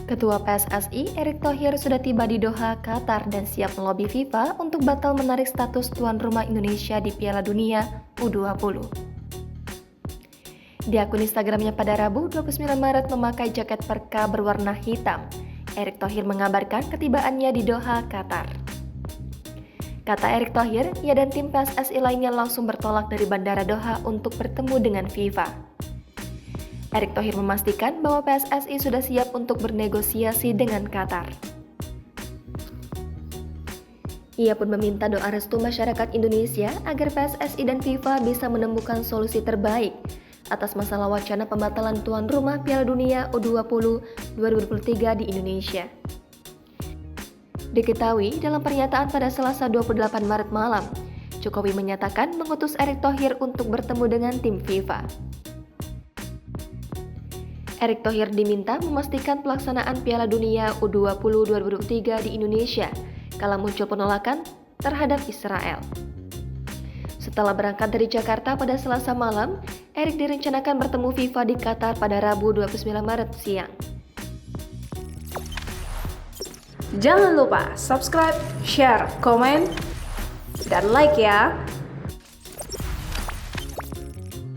Ketua PSSI, Erick Thohir sudah tiba di Doha, Qatar dan siap melobi FIFA untuk batal menarik status tuan rumah Indonesia di Piala Dunia U20. Di akun Instagramnya pada Rabu 29 Maret memakai jaket perka berwarna hitam, Erick Thohir mengabarkan ketibaannya di Doha, Qatar. Kata Erick Thohir, ia dan tim PSSI lainnya langsung bertolak dari Bandara Doha untuk bertemu dengan FIFA. Erick Thohir memastikan bahwa PSSI sudah siap untuk bernegosiasi dengan Qatar. Ia pun meminta doa restu masyarakat Indonesia agar PSSI dan FIFA bisa menemukan solusi terbaik atas masalah wacana pembatalan tuan rumah Piala Dunia U20 2023 di Indonesia. Diketahui dalam pernyataan pada Selasa 28 Maret malam, Jokowi menyatakan mengutus Erick Thohir untuk bertemu dengan tim FIFA. Erick Thohir diminta memastikan pelaksanaan Piala Dunia U20 2023 di Indonesia kala muncul penolakan terhadap Israel. Setelah berangkat dari Jakarta pada Selasa malam, Erick direncanakan bertemu FIFA di Qatar pada Rabu 29 Maret siang. Jangan lupa subscribe, share, komen, dan like ya!